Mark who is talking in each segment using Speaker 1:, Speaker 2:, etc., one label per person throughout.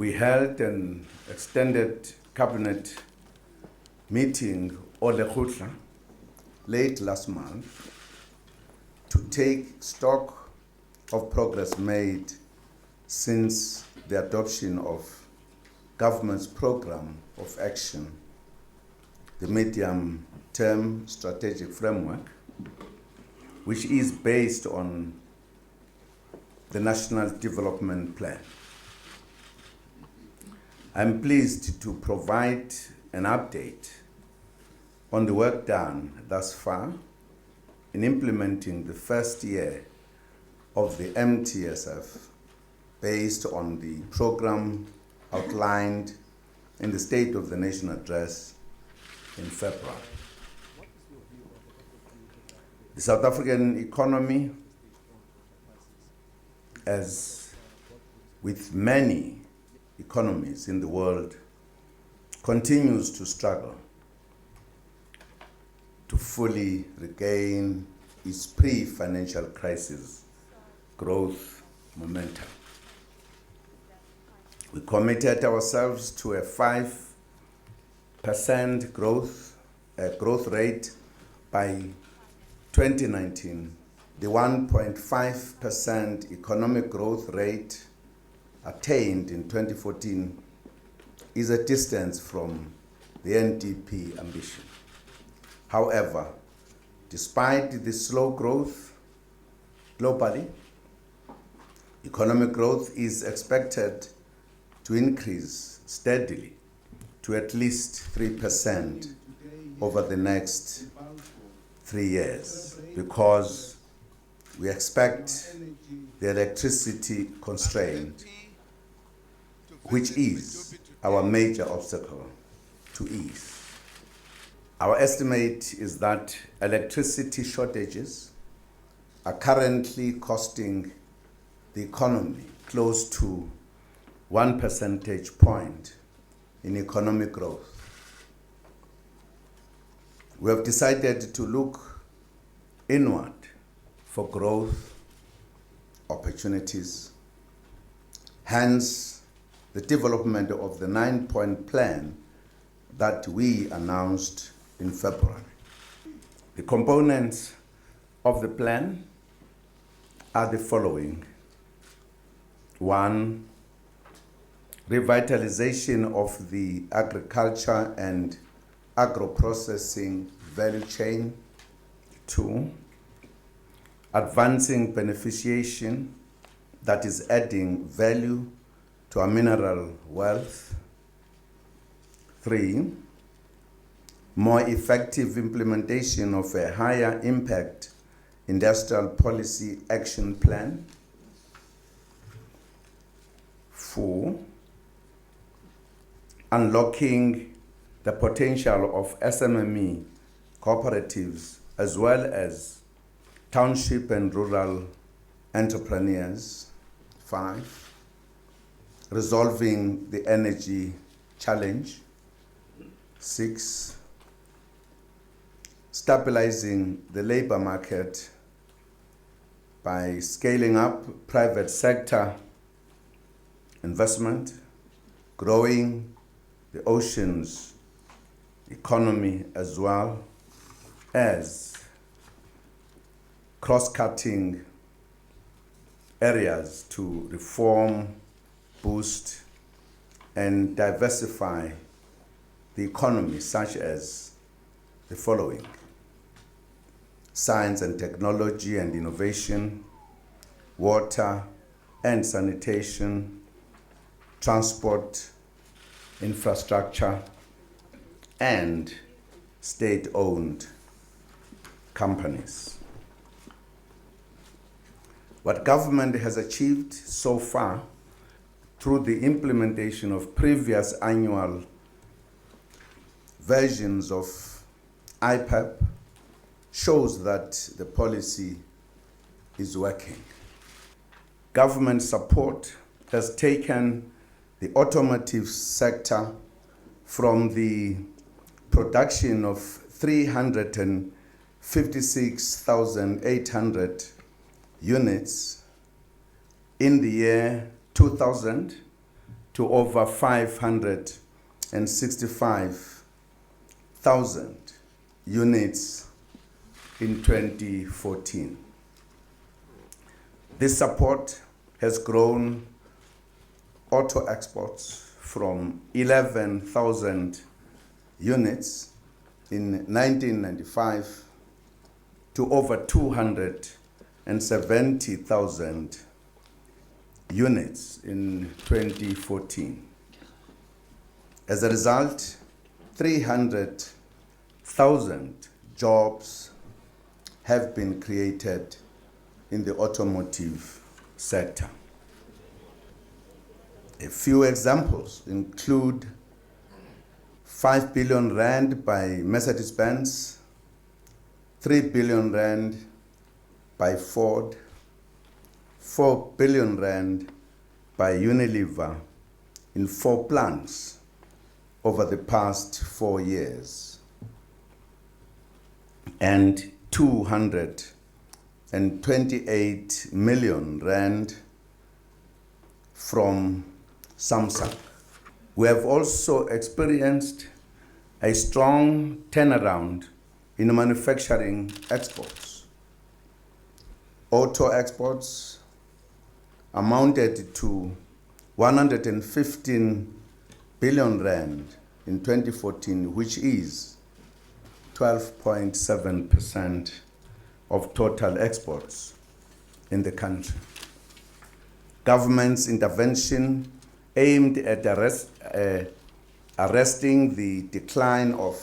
Speaker 1: We held an extended cabinet meeting or lekgotla late last month to take stock of progress made since the adoption of government's program of action, the medium-term strategic framework, which is based on the National Development Plan. I'm pleased to provide an update on the work done thus far in implementing the first year of the MTSF based on the program outlined in the State of the Nation address in February. The South African economy, as with many economies in the world, continues to struggle to fully regain its pre-financial crisis growth momentum. We committed ourselves to a 5% growth rate by 2019. The 1.5% economic growth rate attained in 2014 is a distance from the NDP ambition. However, despite the slow growth globally, economic growth is expected to increase steadily to at least 3% over the next 3 years, because we expect the electricity constraint, which is our major obstacle, to ease. Our estimate is that electricity shortages are currently costing the economy close to 1 percentage point in economic growth. We have decided to look inward for growth opportunities. Hence, the development of the 9-point plan that we announced in February. The components of the plan are the following. 1, revitalization of the agriculture and agro-processing value chain. 2, advancing beneficiation, that is adding value to our mineral wealth. 3, more effective implementation of a higher impact industrial policy action plan. 4, unlocking the potential of SMME cooperatives as well as township and rural entrepreneurs. 5, resolving the energy challenge. 6, stabilizing the labor market by scaling up private sector investment, growing the oceans economy, as well as cross-cutting areas to reform, boost, and diversify the economy, such as the following: science and technology and innovation, water and sanitation, transport, infrastructure, and state-owned companies. What government has achieved so far through the implementation of previous annual versions of IPAP shows that the policy is working. Government support has taken the automotive sector from the production of 356,800 units in the year 2000 to over 565,000 units in 2014. This support has grown auto exports from 11,000 units in 1995 to over 270,000 units in 2014. As a result, 300,000 jobs have been created in the automotive sector. A few examples include 5 billion rand by Mercedes-Benz, 3 billion rand by Ford, 4 billion rand by Unilever in 4 plants over the past 4 years, and 228 million rand from Samsung. We have also experienced a strong turnaround in manufacturing exports. Auto exports amounted to 115 billion rand in 2014, which is 12.7% of total exports in the country. Government's intervention aimed at arresting the decline of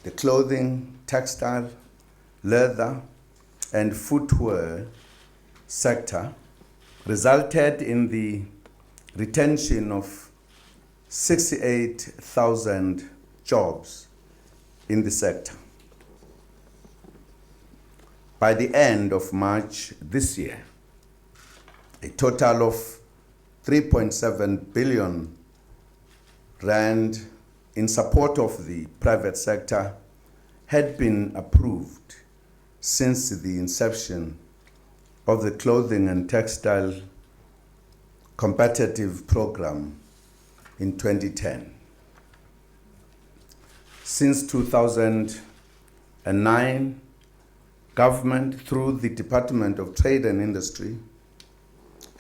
Speaker 1: the clothing, textile, leather, and footwear sector resulted in the retention of 68,000 jobs in the sector. By the end of March this year, a total of 3.7 billion rand in support of the private sector had been approved since the inception of the Clothing and Textile Competitive Program in 2010. Since 2009, government, through the Department of Trade and Industry,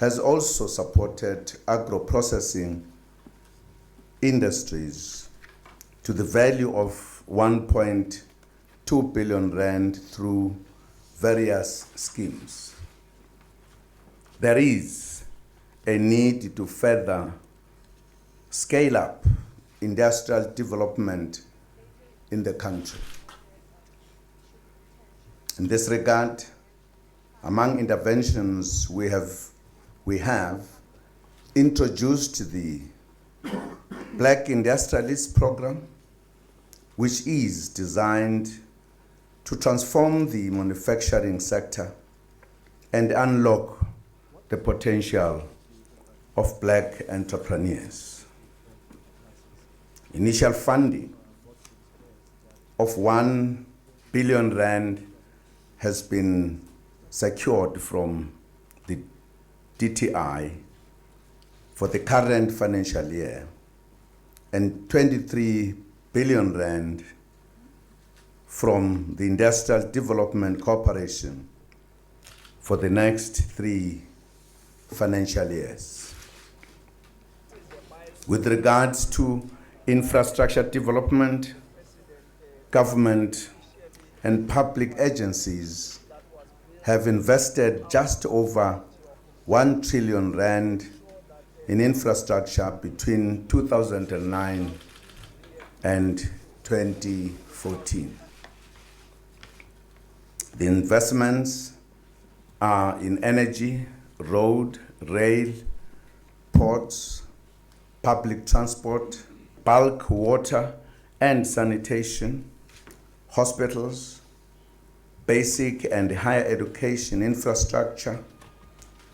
Speaker 1: has also supported agro-processing industries to the value of 1.2 billion rand through various schemes. There is a need to further scale up industrial development in the country. In this regard, among interventions we have introduced the Black Industrialist Program, which is designed to transform the manufacturing sector and unlock the potential of black entrepreneurs. Initial funding of 1 billion rand has been secured from the DTI for the current financial year, and 23 billion rand from the Industrial Development Corporation for the next 3 financial years. With regards to infrastructure development, government and public agencies have invested just over 1 trillion rand in infrastructure between 2009 and 2014. The investments are in energy, road, rail, ports, public transport, bulk water and sanitation, hospitals, basic and higher education infrastructure,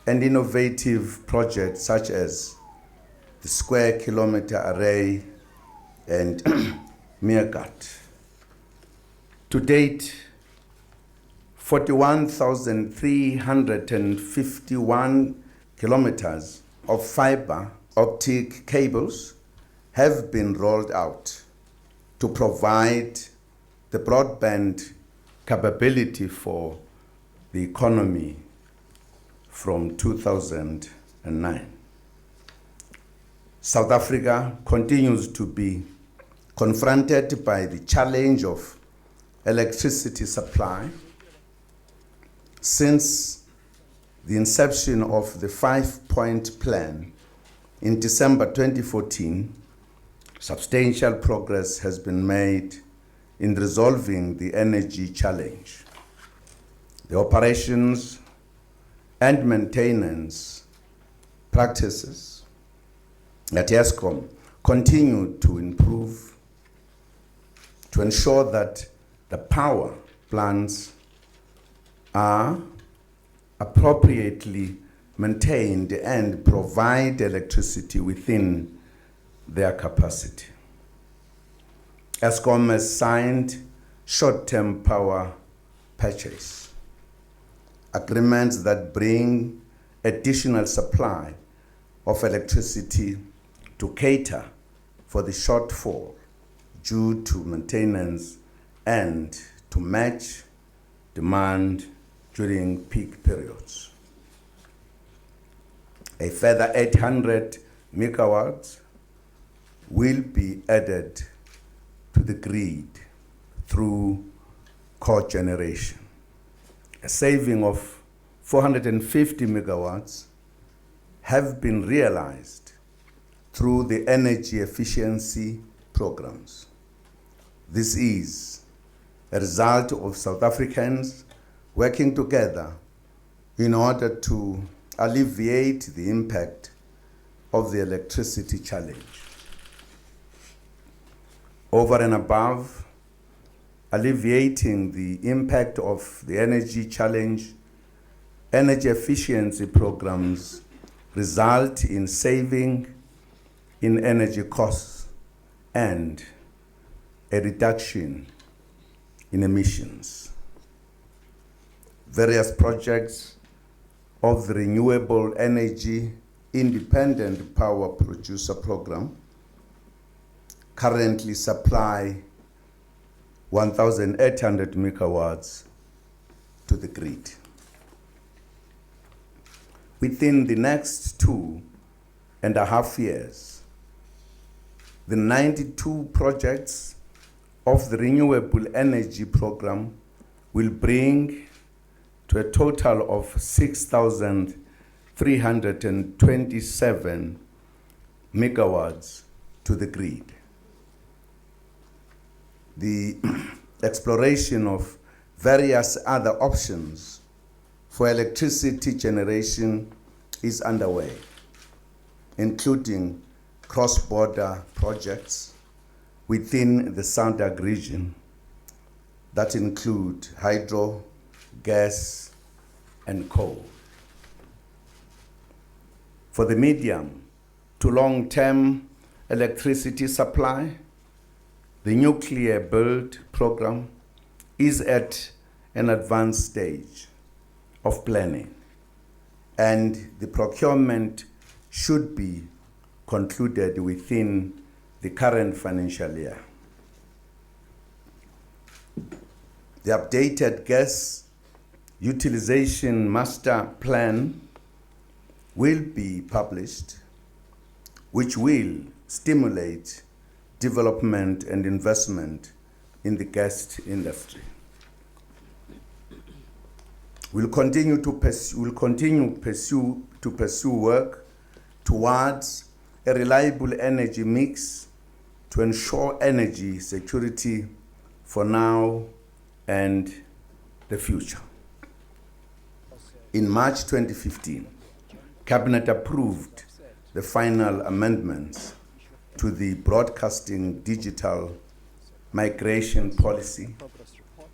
Speaker 1: and innovative projects such as the Square Kilometre Array and Meerkat. To date, 41,351 kilometers of fiber optic cables have been rolled out to provide the broadband capability for the economy from 2009. South Africa continues to be confronted by the challenge of electricity supply. Since the inception of the 5-point plan in December 2014, substantial progress has been made in resolving the energy challenge. The operations and maintenance practices at Eskom continue to improve to ensure that the power plants are appropriately maintained and provide electricity within their capacity. Eskom has signed short-term power purchase agreements that bring additional supply of electricity to cater for the shortfall due to maintenance and to match demand during peak periods. A further 800 megawatts will be added to the grid through cogeneration. A saving of 450 megawatts have been realized through the energy efficiency programs. This is a result of South Africans working together in order to alleviate the impact of the electricity challenge. Over and above alleviating the impact of the energy challenge, energy efficiency programs result in saving in energy costs and a reduction in emissions. Various projects of the Renewable Energy Independent Power Producer Program currently supply 1,800 megawatts to the grid. Within the next 2.5 years, the 92 projects of the Renewable Energy Program will bring to a total of 6,327 megawatts to the grid. The exploration of various other options for electricity generation is underway, including cross-border projects within the SADC region that include hydro, gas, and coal. For the medium to long-term electricity supply, the nuclear build program is at an advanced stage of planning, and the procurement should be concluded within the current financial year. The updated gas utilization master plan will be published, which will stimulate development and investment in the gas industry. We'll continue to pursue work towards a reliable energy mix to ensure energy security for now and the future. In March 2015, Cabinet approved the final amendments to the Broadcasting Digital Migration Policy,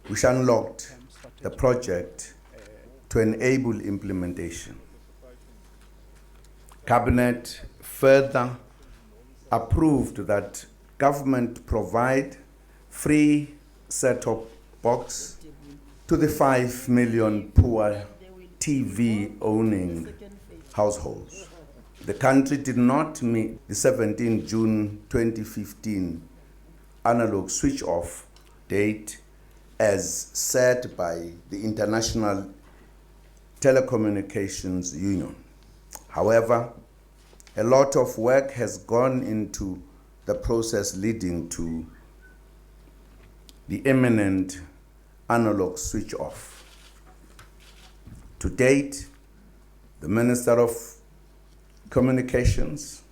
Speaker 1: which unlocked the project to enable implementation. Cabinet further approved that government provide free set-top box to the 5 million poor TV owning households. the country did not meet the 17 June 2015 analog switch-off date as set by the International Telecommunications Union. However, a lot of work has gone into the process leading to the imminent analog switch-off. To date, the Minister of Communications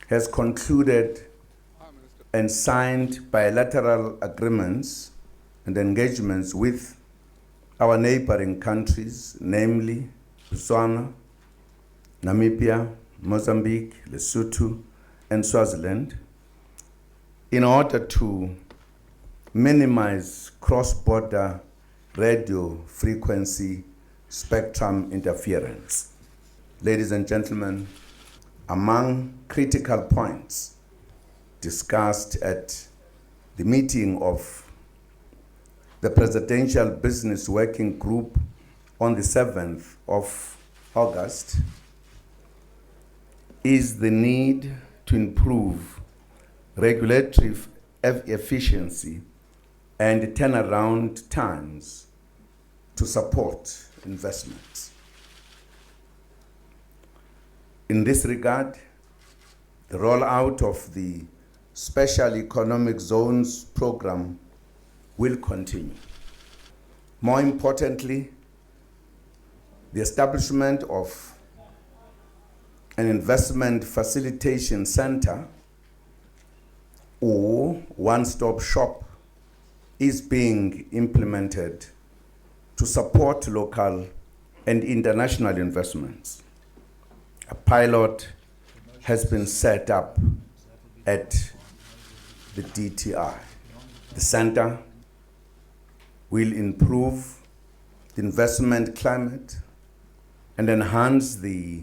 Speaker 1: has concluded and signed bilateral agreements and engagements with our neighboring countries, namely SoNA, Namibia, Mozambique, Lesotho, and Swaziland, in order to minimize cross-border radio frequency spectrum interference. Ladies and gentlemen, among critical points discussed at the meeting of the Presidential Business Working Group on the 7th of August is the need to improve regulatory efficiency and turnaround times to support investments. In this regard, the rollout of the Special Economic Zones program will continue. More importantly, the establishment of an investment facilitation center or one-stop shop is being implemented to support local and international investments. A pilot has been set up at the DTI. The center will improve the investment climate and enhance the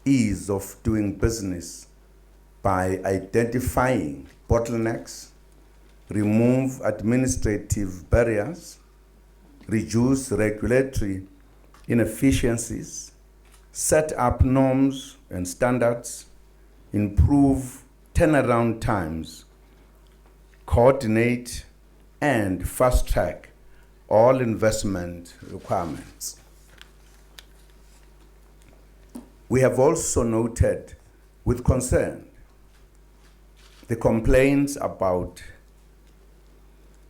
Speaker 1: ease of doing business by identifying bottlenecks, remove administrative barriers, reduce regulatory inefficiencies, set up norms and standards, improve turnaround times, coordinate and fast-track all investment requirements. We have also noted with concern the complaints about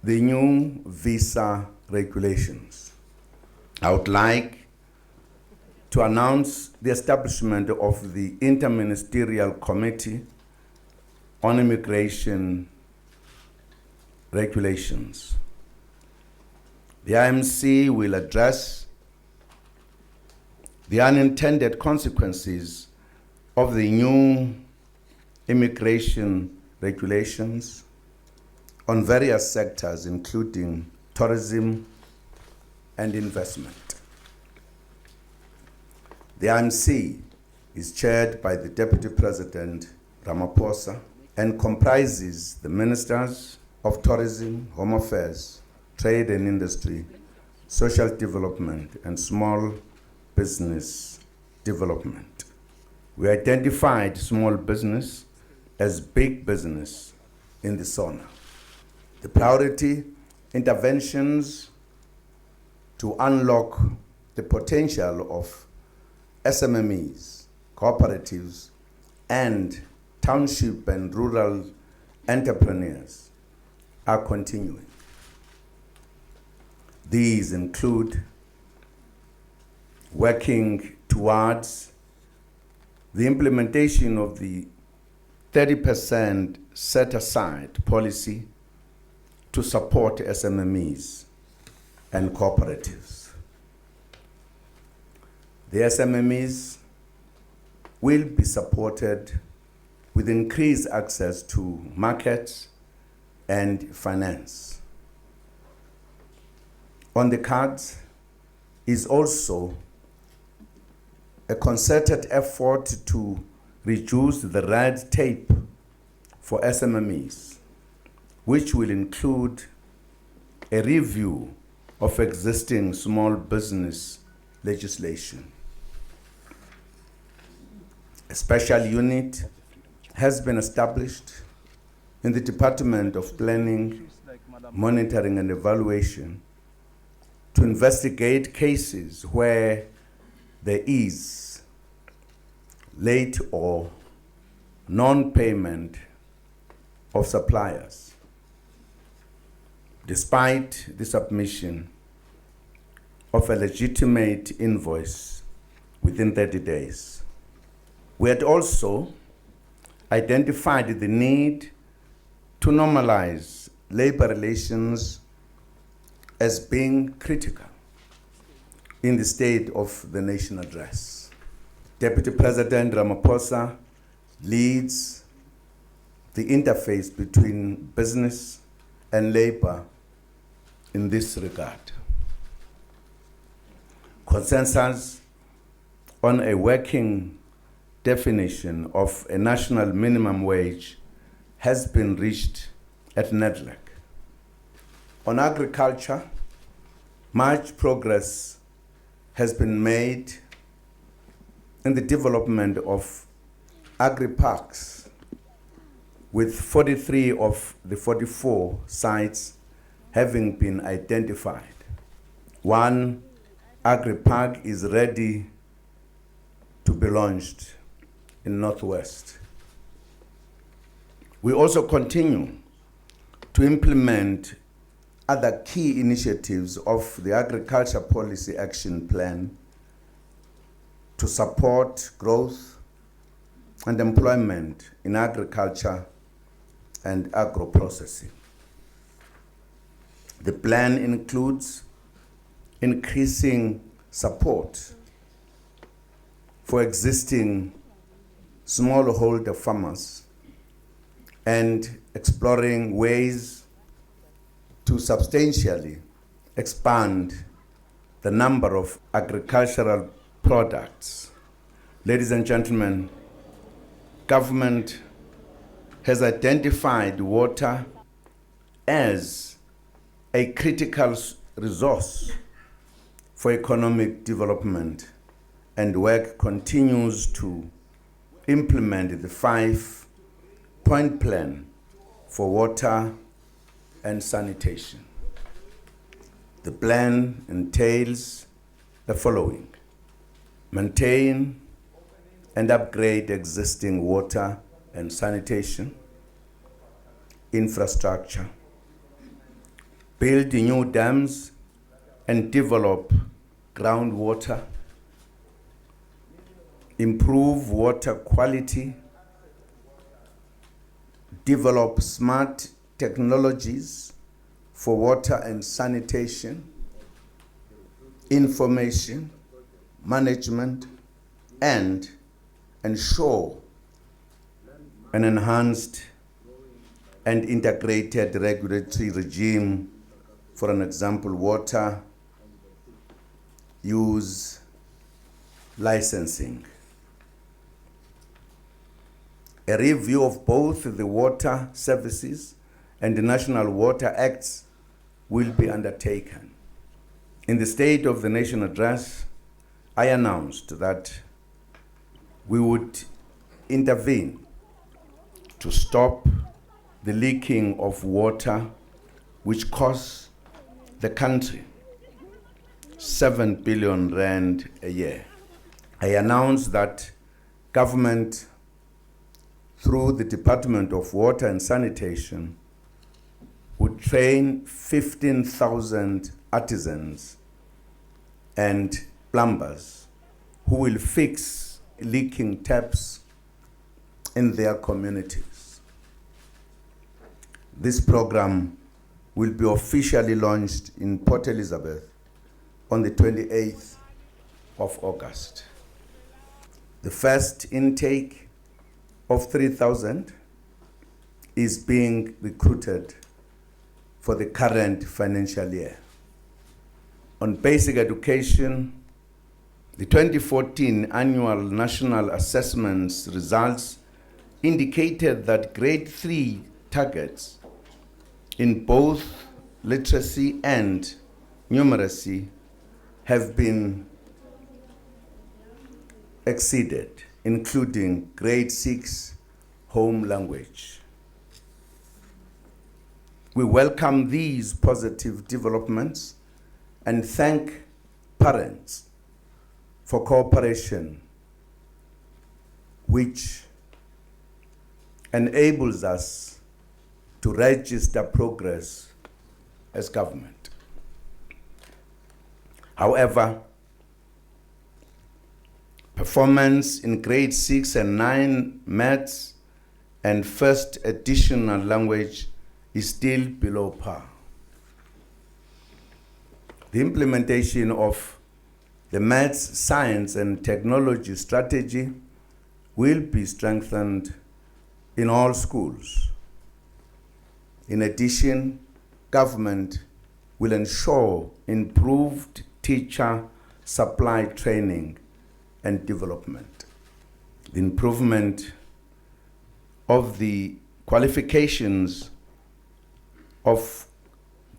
Speaker 1: the new visa regulations. I would like to announce the establishment of the Interministerial Committee on Immigration Regulations. The IMC will address the unintended consequences of the new immigration regulations on various sectors, including tourism and investment. The IMC is chaired by the Deputy President Ramaphosa and comprises the Ministers of Tourism, Home Affairs, Trade and Industry, Social Development, and Small Business Development. We identified small business as big business in the SoNA. The priority interventions to unlock the potential of SMMEs, cooperatives, and township and rural entrepreneurs are continuing. These include working towards the implementation of the 30% set-aside policy to support SMMEs and cooperatives. The SMMEs will be supported with increased access to markets and finance. On the cards is also a concerted effort to reduce the red tape for SMMEs, which will include a review of existing small business legislation. A special unit has been established in the Department of Planning, Monitoring and Evaluation to investigate cases where there is late or non-payment of suppliers, despite the submission of a legitimate invoice within 30 days. We had also identified the need to normalize labor relations as being critical in the State of the Nation address. Deputy President Ramaphosa leads the interface between business and labor in this regard. Consensus on a working definition of a national minimum wage has been reached at NEDLAC. On agriculture, much progress has been made in the development of agri-parks, with 43 of the 44 sites having been identified. One agri-park is ready to be launched in Northwest. We also continue to implement other key initiatives of the Agriculture Policy Action Plan to support growth and employment in agriculture and agro-processing. The plan includes increasing support for existing smallholder farmers and exploring ways to substantially expand the number of agricultural products. Ladies and gentlemen, government has identified water as a critical resource for economic development, and work continues to implement the 5-point plan for water and sanitation. The plan entails the following: maintain and upgrade existing water and sanitation infrastructure, build new dams and develop groundwater, improve water quality, develop smart technologies for water and sanitation, information, management, and ensure an enhanced and integrated regulatory regime, for an example, water use licensing. A review of both the Water Services and the National Water Acts will be undertaken. In the State of the Nation address, I announced that we would intervene to stop the leaking of water, which costs the country 7 billion rand a year. I announced that government, through the Department of Water and Sanitation, would train 15,000 artisans and plumbers who will fix leaking taps in their communities. This program will be officially launched in Port Elizabeth on the 28th of August. The first intake of 3,000 is being recruited for the current financial year. On basic education, the 2014 annual national assessments results indicated that grade 3 targets in both literacy and numeracy have been exceeded. including grade 6 home language. We welcome these positive developments and thank parents for cooperation, which enables us to register progress as government. However, performance in grade 6 and 9 maths and first additional language is still below par. The implementation of the maths, science, and technology strategy will be strengthened in all schools. In addition, government will ensure improved teacher supply training and development. The improvement of the qualifications of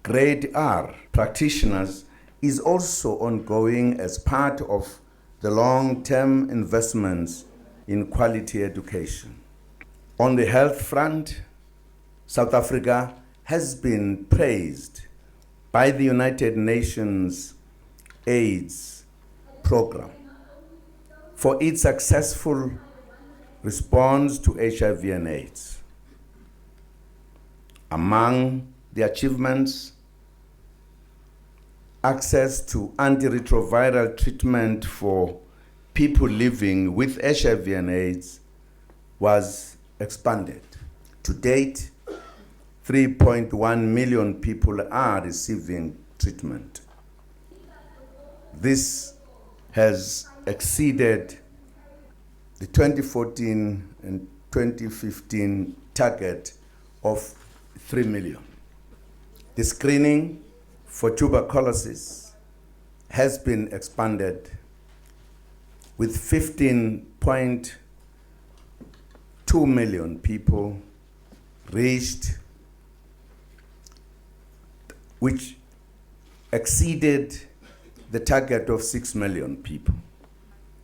Speaker 1: grade R practitioners is also ongoing as part of the long-term investments in quality education. On the health front, South Africa has been praised by the United Nations AIDS program for its successful response to HIV and AIDS. Among the achievements, access to antiretroviral treatment for people living with HIV and AIDS was expanded. To date, 3.1 million people are receiving treatment. This has exceeded the 2014 and 2015 target of 3 million. The screening for tuberculosis has been expanded with 15.2 million people reached, which exceeded the target of 6 million people.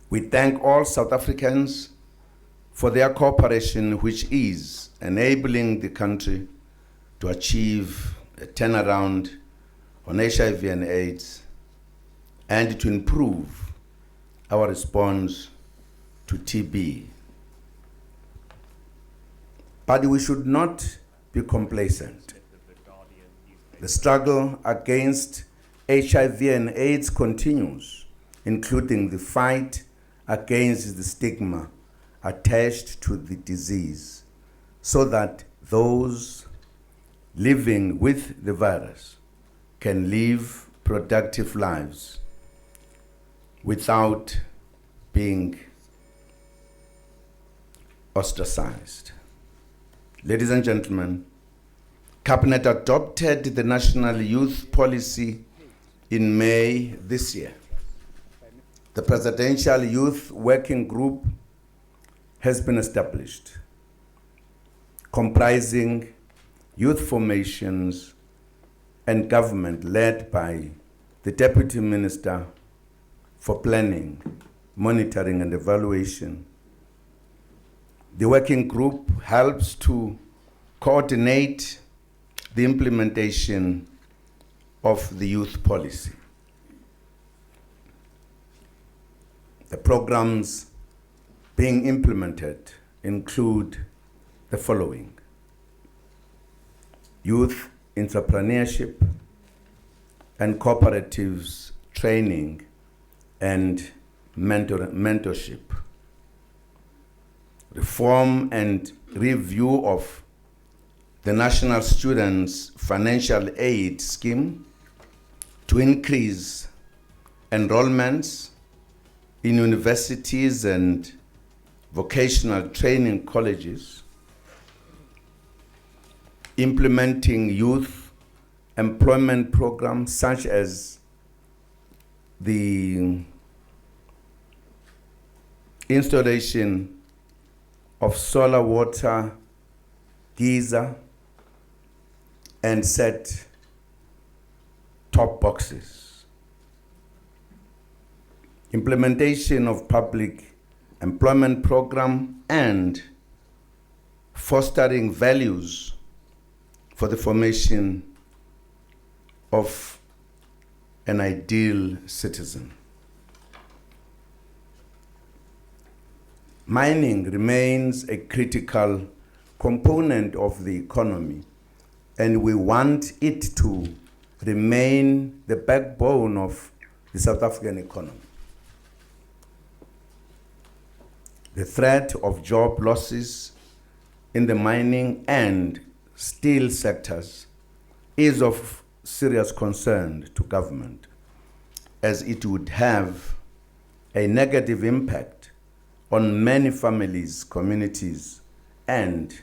Speaker 1: We thank all South Africans for their cooperation, which is enabling the country to achieve a turnaround on HIV and AIDS and to improve our response to TB. But we should not be complacent. The struggle against HIV and AIDS continues, including the fight against the stigma attached to the disease, so that those living with the virus can live productive lives without being ostracized. Ladies and gentlemen, Cabinet adopted the National Youth Policy in May this year. The Presidential Youth Working Group has been established, comprising youth formations and government led by the Deputy Minister for Planning, Monitoring and Evaluation. The working group helps to coordinate the implementation of the youth policy. The programs being implemented include the following: youth entrepreneurship and cooperatives training and mentorship, reform and review of the National Students Financial Aid Scheme to increase enrollments in universities and vocational training colleges, implementing youth employment programs such as the installation of solar water geyser and set top boxes, implementation of public employment program, and fostering values for the formation of an ideal citizen. Mining remains a critical component of the economy, and we want it to remain the backbone of the South African economy. The threat of job losses in the mining and steel sectors is of serious concern to government, as it would have a negative impact on many families, communities, and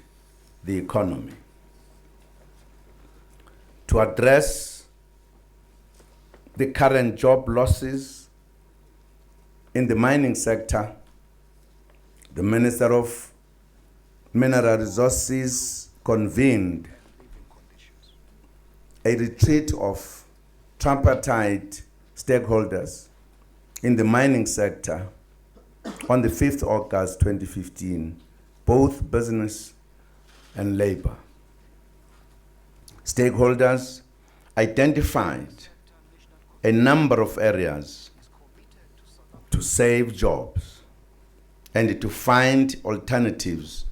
Speaker 1: the economy. To address the current job losses in the mining sector, the Minister of Mineral Resources convened a retreat of tripartite stakeholders in the mining sector on the 5th August 2015, both business and labor. Stakeholders identified a number of areas to save jobs and to find alternatives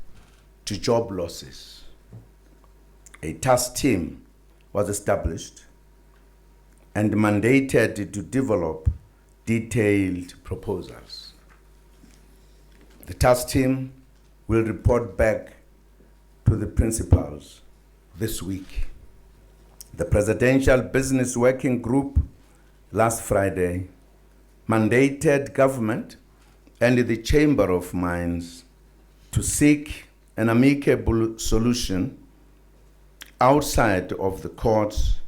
Speaker 1: to job losses. A task team was established and mandated to develop detailed proposals. The task team will report back to the principals this week. The Presidential Business Working Group last Friday mandated government and the Chamber of Mines to seek an amicable solution outside of the courts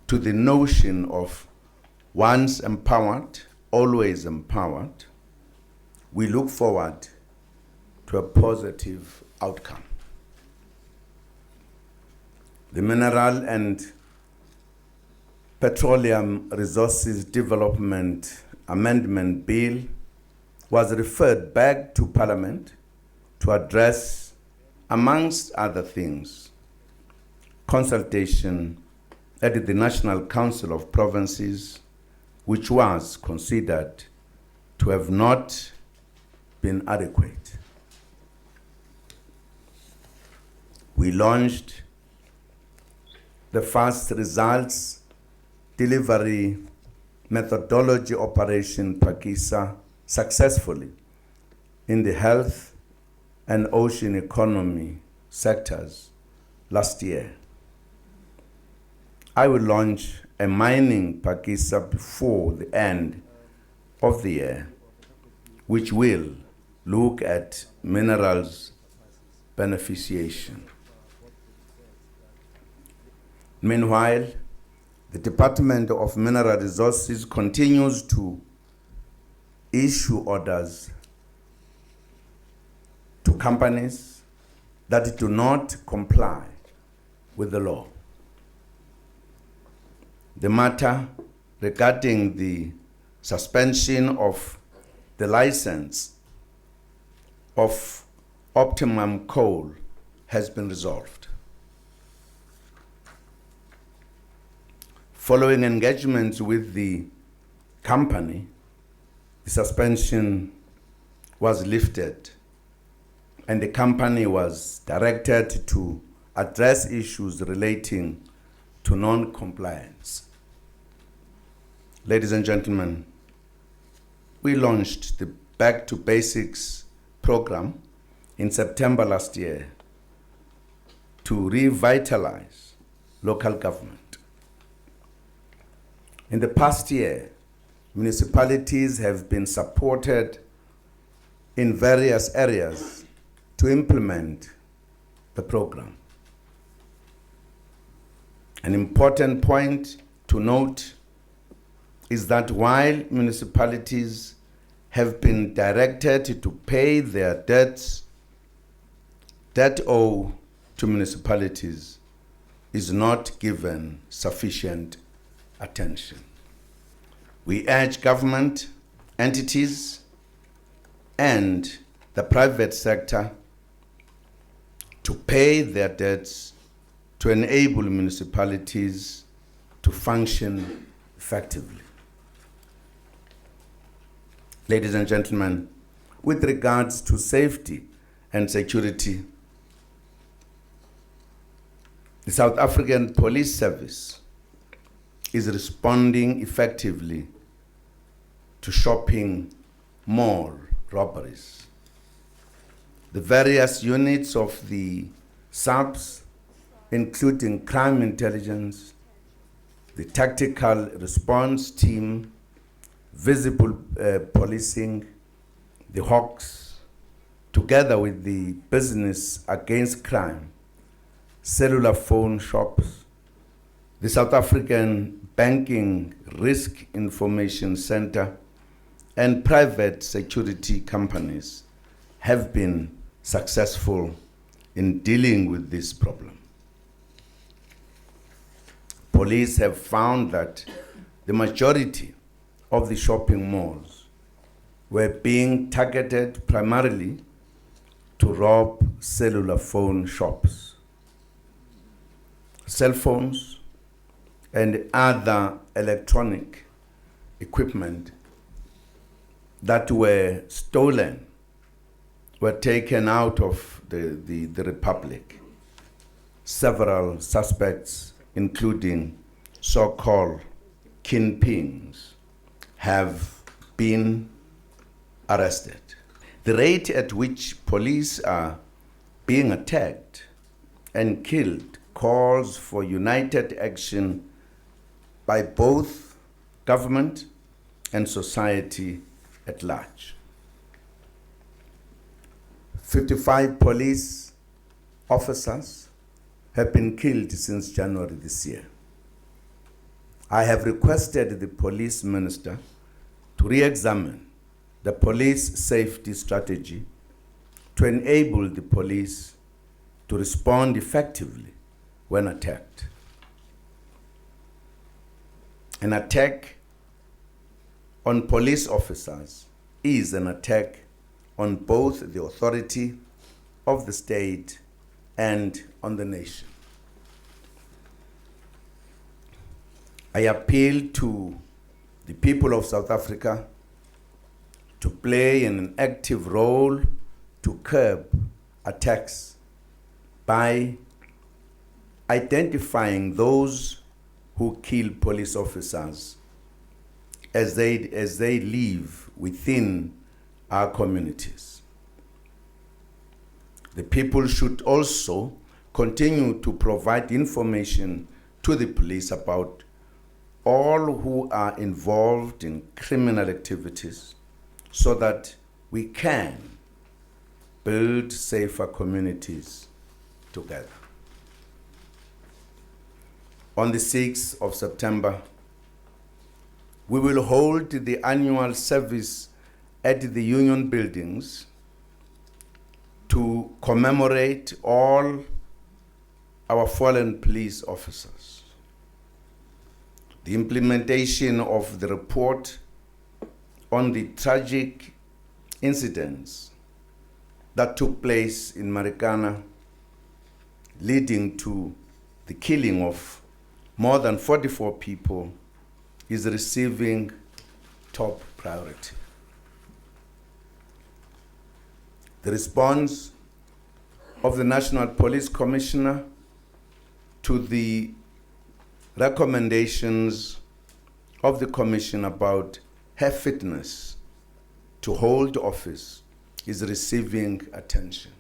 Speaker 1: to the notion of once empowered, always empowered. We look forward to a positive outcome. The Mineral and Petroleum Resources Development Amendment Bill was referred back to Parliament to address, amongst other things, consultation at the National Council of Provinces, which was considered to have not been adequate. We launched the first results delivery methodology operation Pakisa successfully in the health and ocean economy sectors last year. I will launch a mining Pakisa before the end of the year, which will look at minerals beneficiation. Meanwhile, the Department of Mineral Resources continues to issue orders to companies that do not comply with the law. The matter regarding the suspension of the license of Optimum Coal has been resolved. Following engagements with the company, the suspension was lifted and the company was directed to address issues relating to non-compliance. Ladies and gentlemen, we launched the Back to Basics program in September last year to revitalize local government. In the past year, municipalities have been supported in various areas to implement the program. An important point to note is that while municipalities have been directed to pay their debts, debt owed to municipalities is not given sufficient attention. We urge government entities and the private sector to pay their debts to enable municipalities to function effectively. Ladies and gentlemen, with regards to safety and security, the South African Police Service is responding effectively to shopping mall robberies. The various units of the SAPS, including crime intelligence, the tactical response team, visible policing, the Hawks, together with the business against crime, cellular phone shops, the South African Banking Risk Information Center, and private security companies have been successful in dealing with this problem. Police have found that the majority of the shopping malls were being targeted primarily to rob cellular phone shops. Cell phones and other electronic equipment that were stolen were taken out of the Republic. Several suspects, including so-called kingpins, have been arrested. The rate at which police are being attacked and killed calls for united action by both government and society at large. 55 police officers have been killed since January this year. I have requested the police minister to re-examine the police safety strategy to enable the police to respond effectively when attacked. An attack on police officers is an attack on both the authority of the state and on the nation. I appeal to the people of South Africa to play an active role to curb attacks by identifying those who kill police officers as they live within our communities. The people should also continue to provide information to the police about all who are involved in criminal activities so that we can build safer communities together. On the 6th of September, we will hold the annual service at the Union Buildings to commemorate all our fallen police officers. The implementation of the report on the tragic incidents that took place in Marikana, leading to the killing of more than 44 people, is receiving top priority. The response of the National Police Commissioner to the recommendations of the Commission about her fitness to hold office is receiving attention.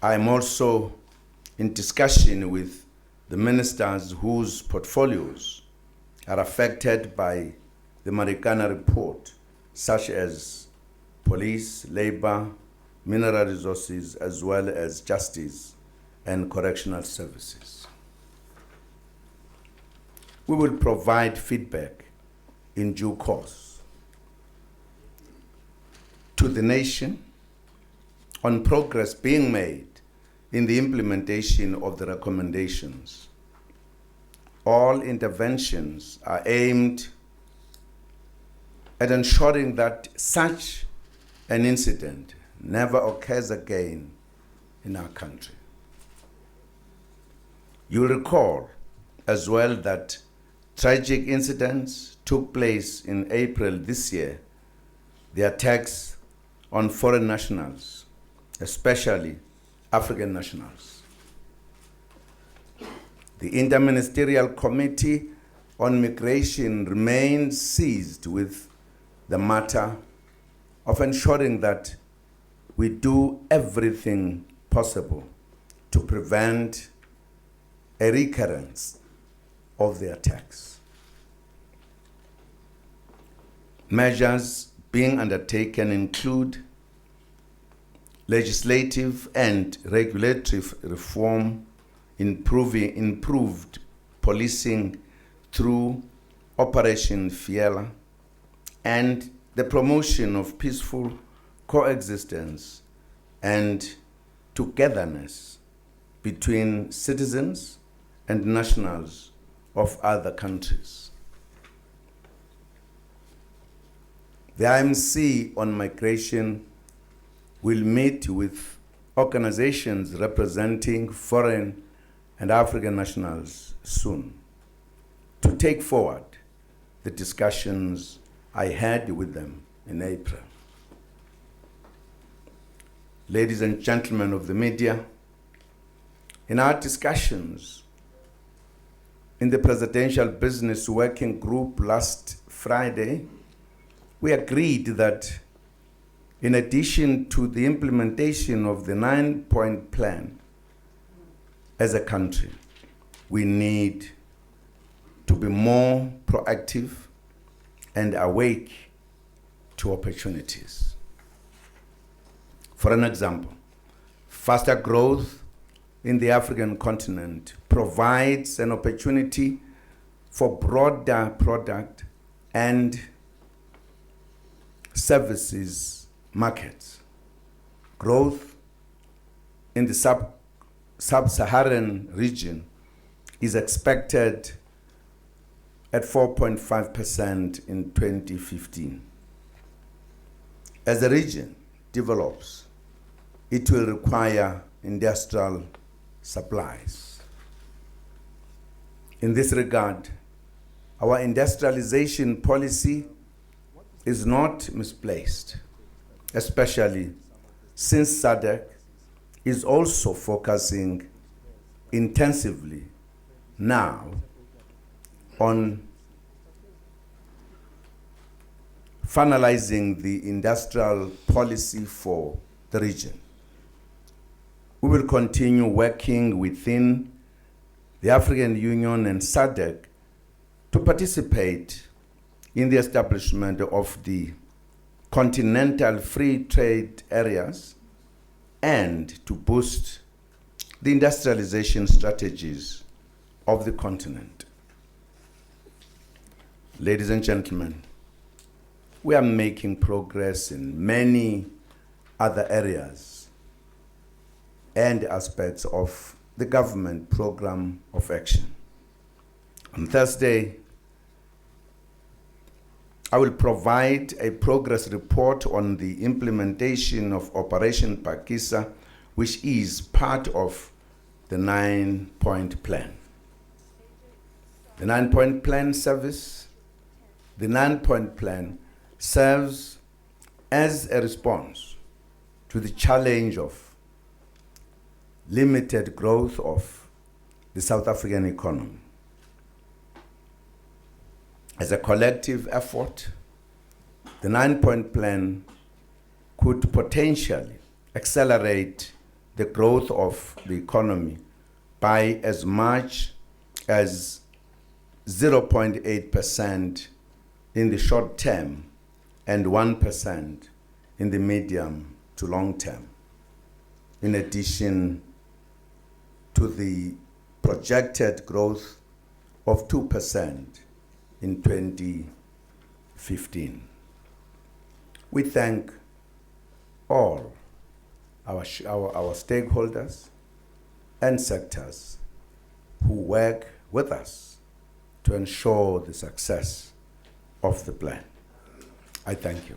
Speaker 1: I am also in discussion with the ministers whose portfolios are affected by the Marikana report, such as police, labor, mineral resources, as well as justice and correctional services. We will provide feedback in due course to the nation on progress being made in the implementation of the recommendations. All interventions are aimed at ensuring that such an incident never occurs again in our country. You'll recall as well that tragic incidents took place in April this year, the attacks on foreign nationals, especially African nationals. The Interministerial Committee on Migration remains seized with the matter of ensuring that we do everything possible to prevent a recurrence of the attacks. Measures being undertaken include legislative and regulatory reform, improved policing through Operation Fiela, and the promotion of peaceful coexistence and togetherness between citizens and nationals of other countries. The IMC on migration will meet with organizations representing foreign and African nationals soon to take forward the discussions I had with them in April. Ladies and gentlemen of the media, in our discussions in the Presidential Business Working Group last Friday, we agreed that in addition to the implementation of the 9-point plan, as a country, we need to be more proactive and awake to opportunities. For an example, faster growth in the African continent provides an opportunity for broader product and services markets. Growth in the sub-Saharan region is expected at 4.5% in 2015. As the region develops, it will require industrial supplies. In this regard, our industrialization policy is not misplaced, especially since SADC is also focusing intensively now on finalizing the industrial policy for the region. We will continue working within the African Union and SADC to participate in the establishment of the continental free trade areas and to boost the industrialization strategies of the continent. Ladies and gentlemen, we are making progress in many other areas and aspects of the government program of action. On Thursday, I will provide a progress report on the implementation of Operation Pakisa, which is part of the 9-point plan. The 9-point plan serves as a response to the challenge of limited growth of the South African economy. As a collective effort, the 9-point plan could potentially accelerate the growth of the economy by as much as 0.8% in the short term and 1% in the medium to long term, in addition to the projected growth of 2% in 2015. We thank all our stakeholders and sectors who work with us to ensure the success of the plan. I thank you.